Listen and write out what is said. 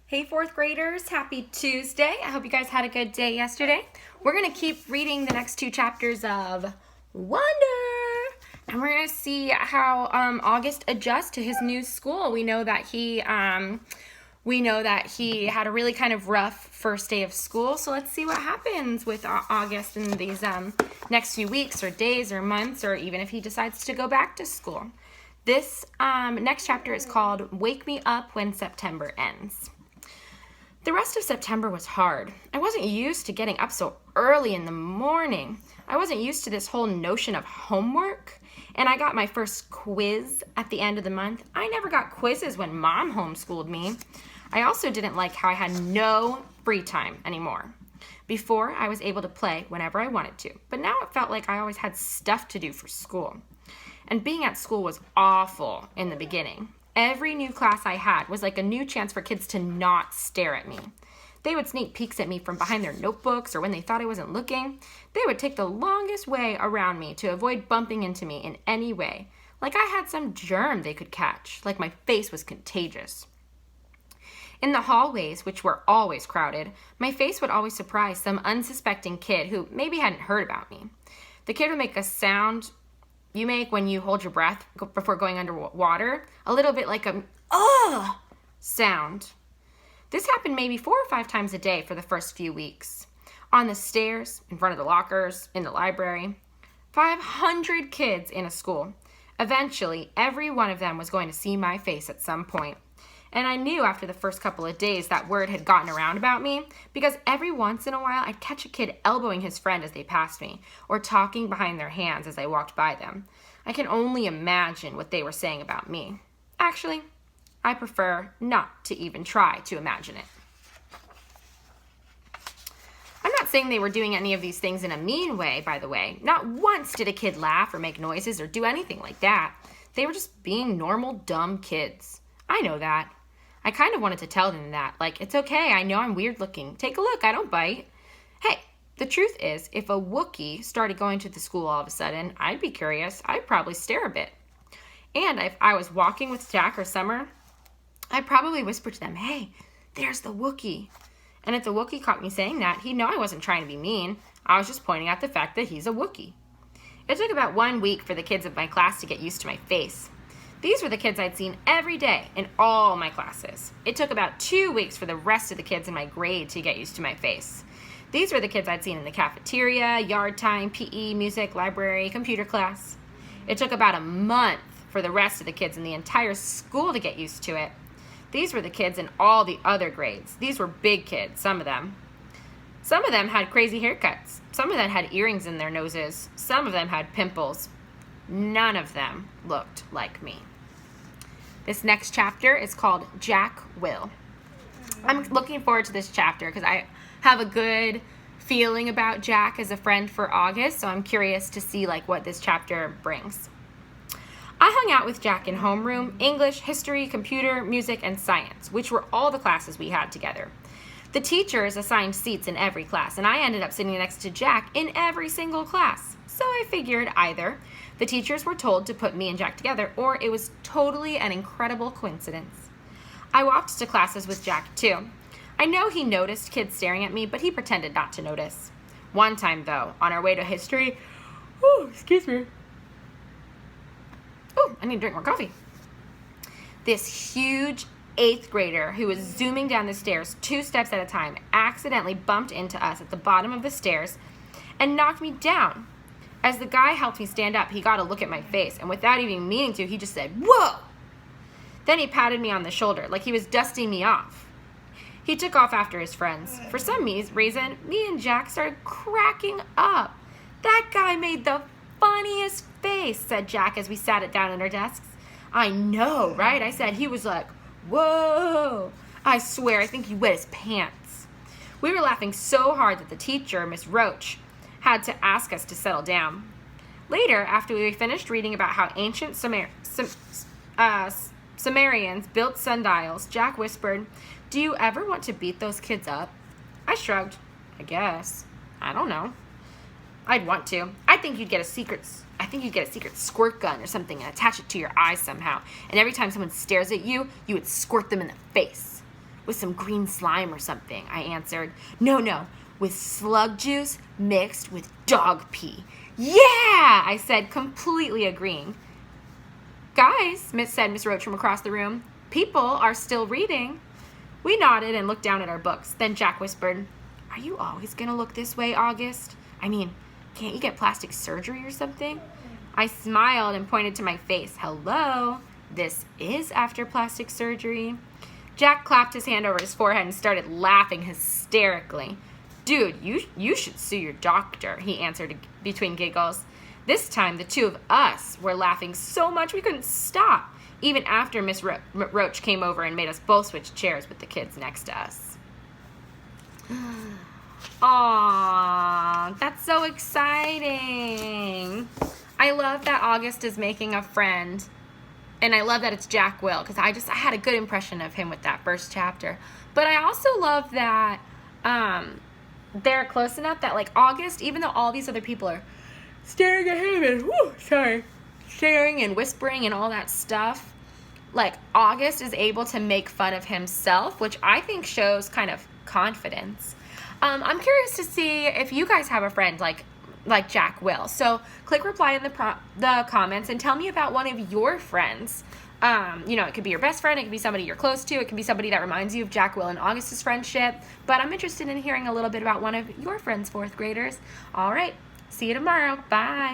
Hey, fourth graders, happy Tuesday. I hope you guys had a good day yesterday. We're going to keep reading the next two chapters of Wonder. And we're going to see how August adjusts to his new school. We know that he had a really kind of rough first day of school. So let's see what happens with August in these next few weeks or days or months, or even if he decides to go back to school. This next chapter is called Wake Me Up When September Ends. The rest of September was hard. I wasn't used to getting up so early in the morning. I wasn't used to this whole notion of homework. And I got my first quiz at the end of the month. I never got quizzes when Mom homeschooled me. I also didn't like how I had no free time anymore. Before, I was able to play whenever I wanted to, but now it felt like I always had stuff to do for school. And being at school was awful in the beginning. Every new class I had was like a new chance for kids to not stare at me. They would sneak peeks at me from behind their notebooks, or when they thought I wasn't looking, they would take the longest way around me to avoid bumping into me in any way, like I had some germ they could catch, like my face was contagious. In the hallways, which were always crowded, my face would always surprise some unsuspecting kid who maybe hadn't heard about me. The kid would make a sound you make when you hold your breath before going underwater, a little bit like a "ugh" sound. This happened maybe 4 or 5 times a day for the first few weeks. On the stairs, in front of the lockers, in the library. 500 kids in a school. Eventually, every one of them was going to see my face at some point. And I knew after the first couple of days that word had gotten around about me, because every once in a while I'd catch a kid elbowing his friend as they passed me, or talking behind their hands as I walked by them. I can only imagine what they were saying about me. Actually, I prefer not to even try to imagine it. I'm not saying they were doing any of these things in a mean way, by the way. Not once did a kid laugh or make noises or do anything like that. They were just being normal, dumb kids. I know that. I kind of wanted to tell them that, like, it's okay, I know I'm weird looking. Take a look, I don't bite. Hey, the truth is, if a Wookiee started going to the school all of a sudden, I'd be curious. I'd probably stare a bit. And if I was walking with Jack or Summer, I'd probably whisper to them, hey, there's the Wookiee. And if the Wookiee caught me saying that, he'd know I wasn't trying to be mean. I was just pointing out the fact that he's a Wookiee. It took about 1 week for the kids of my class to get used to my face. These were the kids I'd seen every day in all my classes. It took about 2 weeks for the rest of the kids in my grade to get used to my face. These were the kids I'd seen in the cafeteria, yard time, PE, music, library, computer class. It took about a month for the rest of the kids in the entire school to get used to it. These were the kids in all the other grades. These were big kids, some of them. Some of them had crazy haircuts. Some of them had earrings in their noses. Some of them had pimples. None of them looked like me. This next chapter is called Jack Will. I'm looking forward to this chapter because I have a good feeling about Jack as a friend for August, so I'm curious to see what this chapter brings. I hung out with Jack in homeroom, English, history, computer, music, and science, which were all the classes we had together. The teachers assigned seats in every class, and I ended up sitting next to Jack in every single class. So I figured either the teachers were told to put me and Jack together, or it was totally an incredible coincidence. I walked to classes with Jack, too. I know he noticed kids staring at me, but he pretended not to notice. One time, though, on our way to history, excuse me. I need to drink more coffee. This huge 8th grader who was zooming down the stairs 2 steps at a time accidentally bumped into us at the bottom of the stairs and knocked me down. As the guy helped me stand up, he got a look at my face, and without even meaning to, he just said, "Whoa!" Then he patted me on the shoulder like he was dusting me off. He took off after his friends. For some reason, me and Jack started cracking up. "That guy made the funniest face," said Jack as we sat it down at our desks. "I know, right?" I said. He was like, "Whoa!" I swear, I think he wet his pants. We were laughing so hard that the teacher, Miss Roach, had to ask us to settle down. Later, after we finished reading about how ancient Sumerians built sundials, Jack whispered, "Do you ever want to beat those kids up?" I shrugged. I guess. I don't know. I'd want to. I think you'd get a secret squirt gun or something and attach it to your eyes somehow. And every time someone stares at you, you would squirt them in the face. with some green slime or something, I answered. No, with slug juice mixed with dog pee. Yeah, I said, completely agreeing. Guys, said Miss Roach from across the room, people are still reading. We nodded and looked down at our books. Then Jack whispered, are you always going to look this way, August? I mean, can't you get plastic surgery or something? I smiled and pointed to my face. Hello, this is after plastic surgery. Jack clapped his hand over his forehead and started laughing hysterically. Dude, you should sue your doctor, he answered between giggles. This time, the two of us were laughing so much we couldn't stop, even after Miss Roach came over and made us both switch chairs with the kids next to us. Aww, that's so exciting. I love that August is making a friend, and I love that it's Jack Will, because I had a good impression of him with that first chapter. But I also love that they're close enough that, like, August, even though all these other people are staring at him and, staring and whispering and all that stuff, like, August is able to make fun of himself, which I think shows kind of confidence. I'm curious to see if you guys have a friend like Jack Will. So click reply in the comments and tell me about one of your friends. It could be your best friend, it could be somebody you're close to, it could be somebody that reminds you of Jack Will and August's friendship. But I'm interested in hearing a little bit about one of your friends' fourth graders. All right, see you tomorrow. Bye.